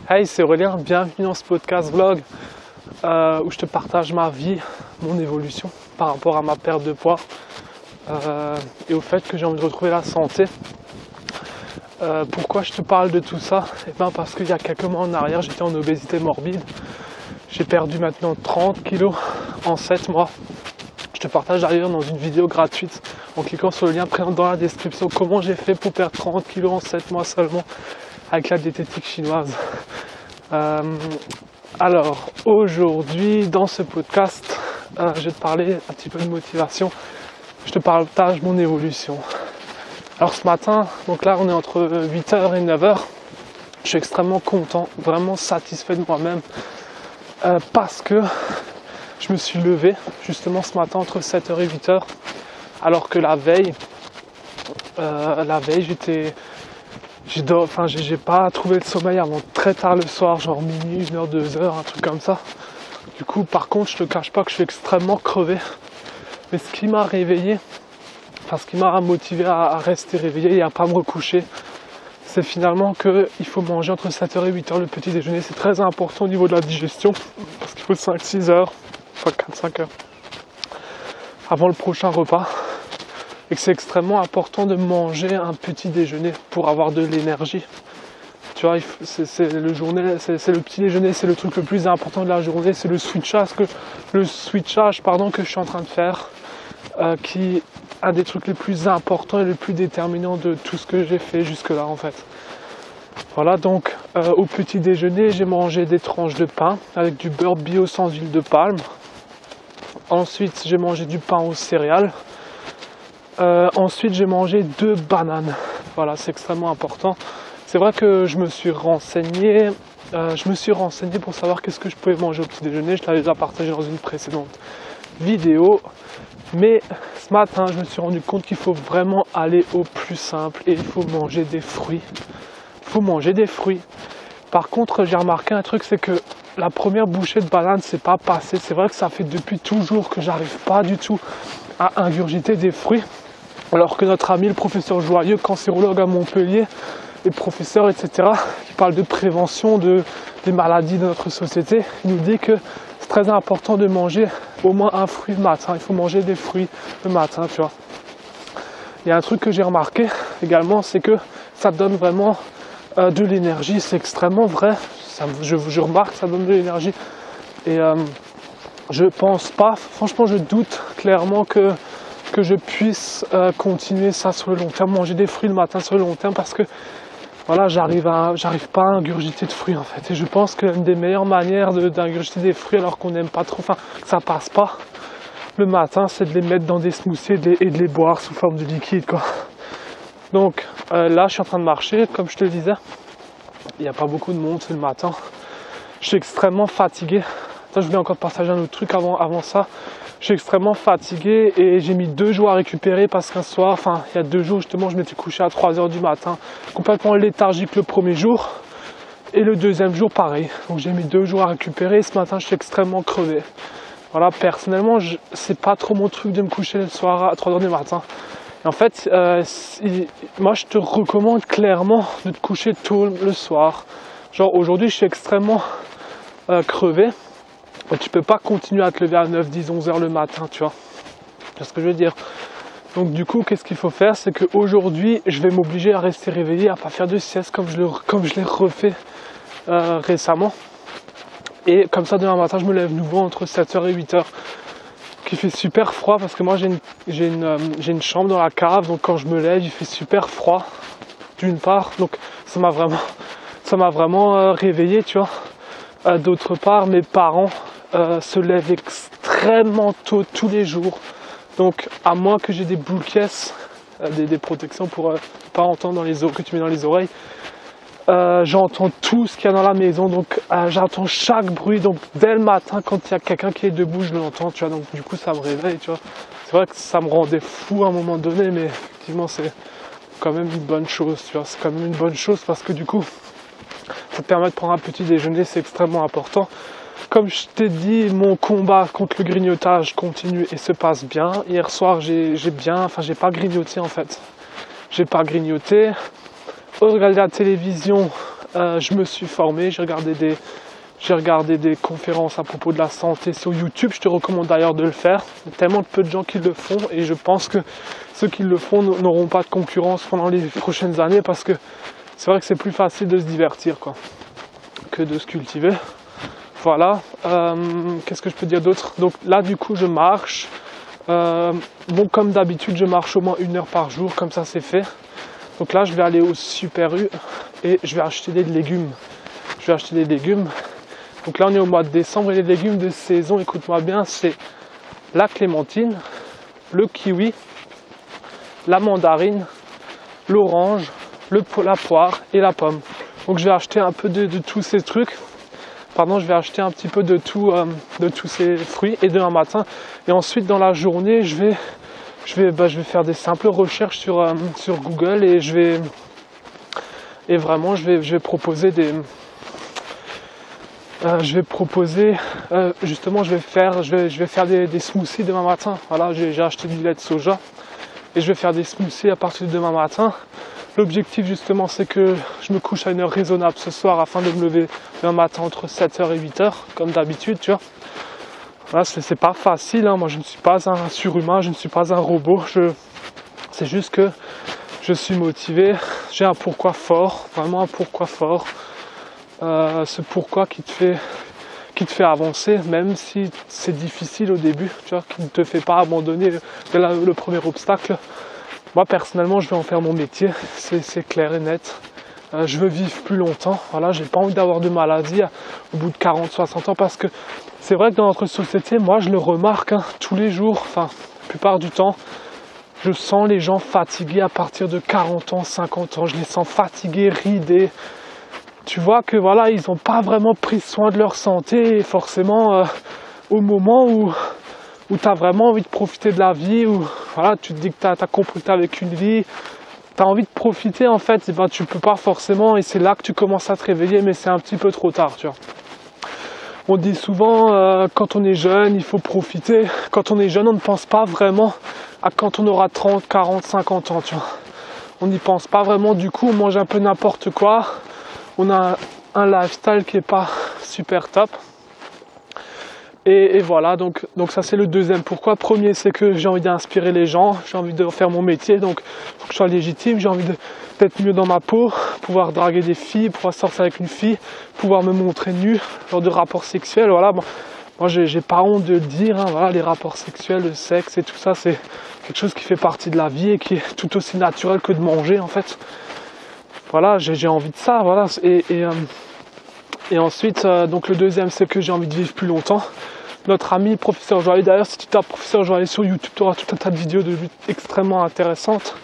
Hey, c'est Aurélien, bienvenue dans ce podcast vlog où je te partage ma vie, mon évolution par rapport à ma perte de poids et au fait que j'ai envie de retrouver la santé. Pourquoi je te parle de tout ça? Eh bien parce qu'il y a quelques mois en arrière, j'étais en obésité morbide. J'ai perdu maintenant 30 kilos en 7 mois. Je te partage d'ailleurs dans une vidéo gratuite en cliquant sur le lien présent dans la description comment j'ai fait pour perdre 30 kilos en 7 mois seulement avec la diététique chinoise. Alors aujourd'hui dans ce podcast je vais te parler un petit peu de motivation, je te partage mon évolution. Alors ce matin, donc là on est entre 8h et 9h, je suis extrêmement content, vraiment satisfait de moi-même parce que je me suis levé justement ce matin entre 7h et 8h alors que la veille j'ai pas trouvé le sommeil avant très tard le soir, genre minuit, 1h, 2h, un truc comme ça. Du coup, par contre, je te cache pas que je suis extrêmement crevé. Mais ce qui m'a réveillé, ce qui m'a motivé à rester réveillé et à pas me recoucher, c'est finalement qu'il faut manger entre 7h et 8h le petit déjeuner. C'est très important au niveau de la digestion, parce qu'il faut 5-6 heures, enfin 4-5 heures, avant le prochain repas. Et que c'est extrêmement important de manger un petit déjeuner pour avoir de l'énergie. Tu vois, c'est le petit déjeuner, c'est le truc le plus important de la journée, c'est le switchage que je suis en train de faire, qui est un des trucs les plus importants et les plus déterminants de tout ce que j'ai fait jusque-là en fait. Voilà, donc au petit déjeuner, j'ai mangé des tranches de pain avec du beurre bio sans huile de palme. Ensuite, j'ai mangé du pain aux céréales. Ensuite j'ai mangé 2 bananes, voilà, c'est extrêmement important. C'est vrai que je me suis renseigné pour savoir qu'est-ce que je pouvais manger au petit déjeuner. Je l'avais déjà partagé dans une précédente vidéo, mais ce matin je me suis rendu compte qu'il faut vraiment aller au plus simple et il faut manger des fruits. Par contre, j'ai remarqué un truc, c'est que la première bouchée de banane c'est pas passé. C'est vrai que ça fait depuis toujours que j'arrive pas du tout à ingurgiter des fruits. Alors que notre ami le professeur Joyeux, cancérologue à Montpellier, et professeur, etc., qui parle de prévention des maladies de notre société, il nous dit que c'est très important de manger au moins un fruit le matin. Il faut manger des fruits le matin, tu vois. Il y a un truc que j'ai remarqué également, c'est que ça donne vraiment de l'énergie. C'est extrêmement vrai. Je remarque que ça donne de l'énergie. Et je pense pas, franchement, je doute clairement que je puisse continuer ça sur le long terme, manger des fruits le matin sur le long terme, parce que voilà, j'arrive pas à ingurgiter de fruits en fait. Et je pense que l'une des meilleures manières d'ingurgiter des fruits alors qu'on n'aime pas trop, enfin que ça passe pas le matin, c'est de les mettre dans des smoothies et de les boire sous forme de liquide quoi. Donc là je suis en train de marcher, comme je te le disais, il n'y a pas beaucoup de monde, c'est le matin. Je suis extrêmement fatigué. Ça, je voulais encore partager un autre truc avant ça. Je suis extrêmement fatigué et j'ai mis 2 jours à récupérer parce qu'un soir, il y a 2 jours justement, je m'étais couché à 3h du matin, complètement léthargique le premier jour et le deuxième jour pareil. Donc j'ai mis 2 jours à récupérer et ce matin je suis extrêmement crevé. Voilà, personnellement, c'est pas trop mon truc de me coucher le soir à 3h du matin. Et en fait, moi je te recommande clairement de te coucher tôt le soir. Genre aujourd'hui je suis extrêmement crevé. Et tu peux pas continuer à te lever à 9, 10, 11 heures le matin, tu vois. C'est ce que je veux dire. Donc du coup, qu'est-ce qu'il faut faire? C'est qu'aujourd'hui, je vais m'obliger à rester réveillé, à pas faire de sieste comme je l'ai refait récemment. Et comme ça, demain matin, je me lève nouveau entre 7h et 8h. Qui fait super froid parce que moi j'ai une chambre dans la cave, donc quand je me lève, il fait super froid, d'une part. Donc ça m'a vraiment réveillé, tu vois. D'autre part, mes parents se lèvent extrêmement tôt tous les jours. Donc à moins que j'ai des boules caisses, des protections pour pas entendre que tu mets dans les oreilles, j'entends tout ce qu'il y a dans la maison. Donc j'entends chaque bruit. Donc dès le matin, quand il y a quelqu'un qui est debout, je l'entends, tu vois. Donc du coup ça me réveille, tu vois. C'est vrai que ça me rendait fou à un moment donné, mais effectivement c'est quand même une bonne chose, tu vois. C'est quand même une bonne chose parce que du coup ça te permet de prendre un petit déjeuner, c'est extrêmement important. Comme je t'ai dit, mon combat contre le grignotage continue et se passe bien. Hier soir, j'ai pas grignoté en fait. J'ai pas grignoté. Regarder la télévision, je me suis formé, j'ai regardé des conférences à propos de la santé sur YouTube. Je te recommande d'ailleurs de le faire. Il y a tellement peu de gens qui le font et je pense que ceux qui le font n'auront pas de concurrence pendant les prochaines années parce que c'est vrai que c'est plus facile de se divertir quoi, que de se cultiver. Voilà. Qu'est-ce que je peux dire d'autre? Donc là du coup je marche. Bon, comme d'habitude je marche au moins 1 heure par jour, comme ça c'est fait. Donc là je vais aller au Super U et je vais acheter des légumes. Donc là on est au mois de décembre et les légumes de saison, écoute-moi bien, c'est la clémentine, le kiwi, la mandarine, l'orange, la poire et la pomme. Donc je vais acheter un peu de tous ces trucs. Pardon, je vais acheter un petit peu de tous ces fruits et demain matin. Et ensuite dans la journée, je vais faire des simples recherches sur Google et je vais proposer justement je vais faire des smoothies demain matin. Voilà, j'ai acheté du lait de soja et je vais faire des smoothies à partir de demain matin. L'objectif justement c'est que je me couche à une heure raisonnable ce soir afin de me lever demain matin entre 7h et 8h comme d'habitude, tu vois. Voilà, c'est pas facile, hein. Moi je ne suis pas un surhumain, je ne suis pas un robot, c'est juste que je suis motivé, j'ai un pourquoi fort, vraiment un pourquoi fort. Ce pourquoi qui te fait avancer, même si c'est difficile au début, tu vois, qui ne te fait pas abandonner dès le premier obstacle. Moi personnellement je vais en faire mon métier, c'est clair et net. Je veux vivre plus longtemps, voilà, j'ai pas envie d'avoir de maladie au bout de 40-60 ans parce que c'est vrai que dans notre société, moi je le remarque hein, tous les jours, enfin la plupart du temps, je sens les gens fatigués à partir de 40 ans, 50 ans, je les sens fatigués, ridés. Tu vois que voilà, ils n'ont pas vraiment pris soin de leur santé et forcément au moment où tu as vraiment envie de profiter de la vie, où voilà, tu te dis que tu as compris que tu avec une vie, tu as envie de profiter en fait, et ben, tu peux pas forcément et c'est là que tu commences à te réveiller mais c'est un petit peu trop tard, tu vois. On dit souvent quand on est jeune, il faut profiter. Quand on est jeune, on ne pense pas vraiment à quand on aura 30, 40, 50 ans, tu vois. On n'y pense pas vraiment, du coup on mange un peu n'importe quoi. On a un lifestyle qui est pas super top. Et voilà, donc ça c'est le deuxième pourquoi. Premier, c'est que j'ai envie d'inspirer les gens, j'ai envie de faire mon métier, donc il faut que je sois légitime, j'ai envie d'être mieux dans ma peau, pouvoir draguer des filles, pouvoir sortir avec une fille, pouvoir me montrer nu lors de rapports sexuels. Voilà, bon, moi j'ai pas honte de le dire, hein, voilà, les rapports sexuels, le sexe et tout ça, c'est quelque chose qui fait partie de la vie et qui est tout aussi naturel que de manger en fait. Voilà, j'ai envie de ça, voilà, et ensuite, donc le deuxième, c'est que j'ai envie de vivre plus longtemps. Notre ami professeur Joaillier, d'ailleurs, si tu tapes professeur Joaillier sur YouTube, tu auras tout un tas de vidéos de lutte extrêmement intéressantes.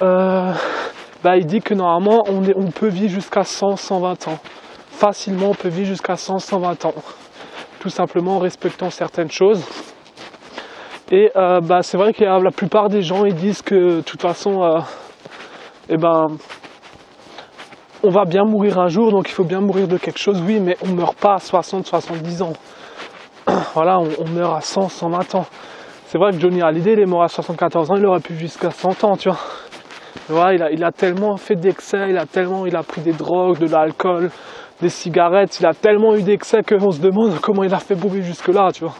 Il dit que normalement, on peut vivre jusqu'à 100-120 ans. Facilement, on peut vivre jusqu'à 100-120 ans. Tout simplement en respectant certaines choses. Et c'est vrai que la plupart des gens, ils disent que de toute façon, on va bien mourir un jour, donc il faut bien mourir de quelque chose, oui, mais on ne meurt pas à 60-70 ans. Voilà, on meurt à 100-120 ans. C'est vrai que Johnny Hallyday, il est mort à 74 ans, il aurait pu vivre jusqu'à 100 ans, tu vois. Voilà, il a tellement fait d'excès, il a pris des drogues, de l'alcool, des cigarettes, il a tellement eu d'excès qu'on se demande comment il a fait pour vivre jusque-là, tu vois.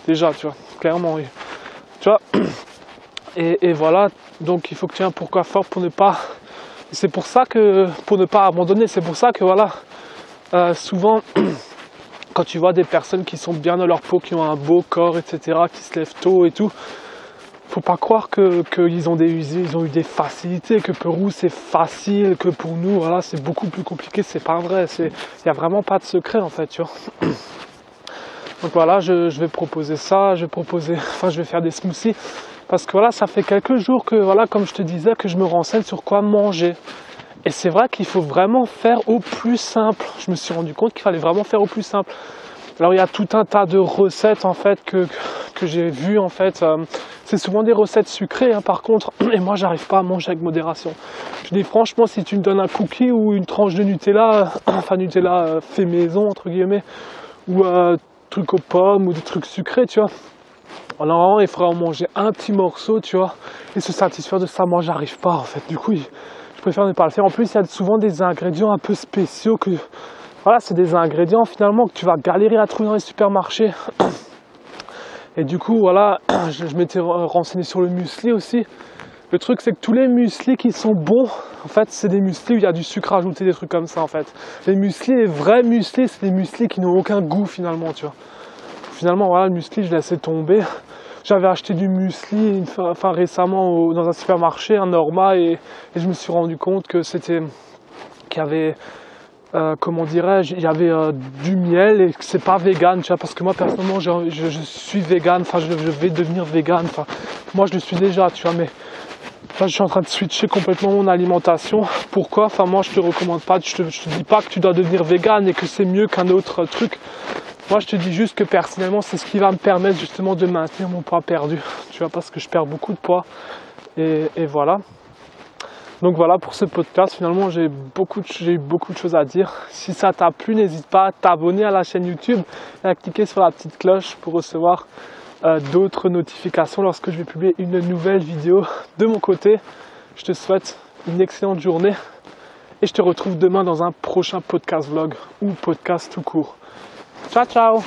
Déjà, tu vois, clairement, oui. Tu vois, et voilà, donc il faut que tu aies un pourquoi fort pour ne pas... C'est pour ça que, pour ne pas abandonner, c'est pour ça que voilà, souvent, quand tu vois des personnes qui sont bien dans leur peau, qui ont un beau corps, etc., qui se lèvent tôt et tout, faut pas croire qu'ils ont eu des facilités, que pour eux c'est facile, que pour nous, voilà, c'est beaucoup plus compliqué, c'est pas vrai, il n'y a vraiment pas de secret en fait, tu vois. Donc voilà, je vais proposer ça, je vais faire des smoothies. Parce que voilà, ça fait quelques jours que, voilà, comme je te disais, que je me renseigne sur quoi manger. Et c'est vrai qu'il faut vraiment faire au plus simple. Je me suis rendu compte qu'il fallait vraiment faire au plus simple. Alors il y a tout un tas de recettes en fait que j'ai vues en fait. C'est souvent des recettes sucrées hein, par contre. Et moi j'arrive pas à manger avec modération. Je dis franchement, si tu me donnes un cookie ou une tranche de Nutella, enfin Nutella fait maison entre guillemets, ou trucs aux pommes ou des trucs sucrés, tu vois. Alors il faudrait en manger un petit morceau, tu vois, et se satisfaire de ça. Moi j'arrive pas en fait, du coup je préfère ne pas le faire. En plus, il y a souvent des ingrédients un peu spéciaux que, voilà, c'est des ingrédients finalement que tu vas galérer à trouver dans les supermarchés. Et du coup, voilà, je m'étais renseigné sur le muesli aussi. Le truc, c'est que tous les mueslis qui sont bons, en fait, c'est des mueslis où il y a du sucre ajouté, des trucs comme ça, en fait. Les mueslis, les vrais mueslis, c'est des mueslis qui n'ont aucun goût, finalement, tu vois. Finalement, voilà, le muesli, je laissais tomber. J'avais acheté du muesli récemment dans un supermarché, un Norma, et je me suis rendu compte que qu'il y avait, comment dirais-je, il y avait du miel et que c'est pas vegan, tu vois, parce que moi personnellement je suis vegan, enfin je vais devenir vegan, enfin moi je le suis déjà, tu vois, mais là je suis en train de switcher complètement mon alimentation. Pourquoi? Enfin moi je te recommande pas, je te dis pas que tu dois devenir vegan et que c'est mieux qu'un autre truc. Moi je te dis juste que personnellement c'est ce qui va me permettre justement de maintenir mon poids perdu, tu vois, parce que je perds beaucoup de poids et voilà. Donc voilà pour ce podcast, finalement j'ai eu beaucoup de choses à dire. Si ça t'a plu, n'hésite pas à t'abonner à la chaîne YouTube et à cliquer sur la petite cloche pour recevoir d'autres notifications lorsque je vais publier une nouvelle vidéo. De mon côté, je te souhaite une excellente journée et je te retrouve demain dans un prochain podcast vlog ou podcast tout court. Ciao ciao!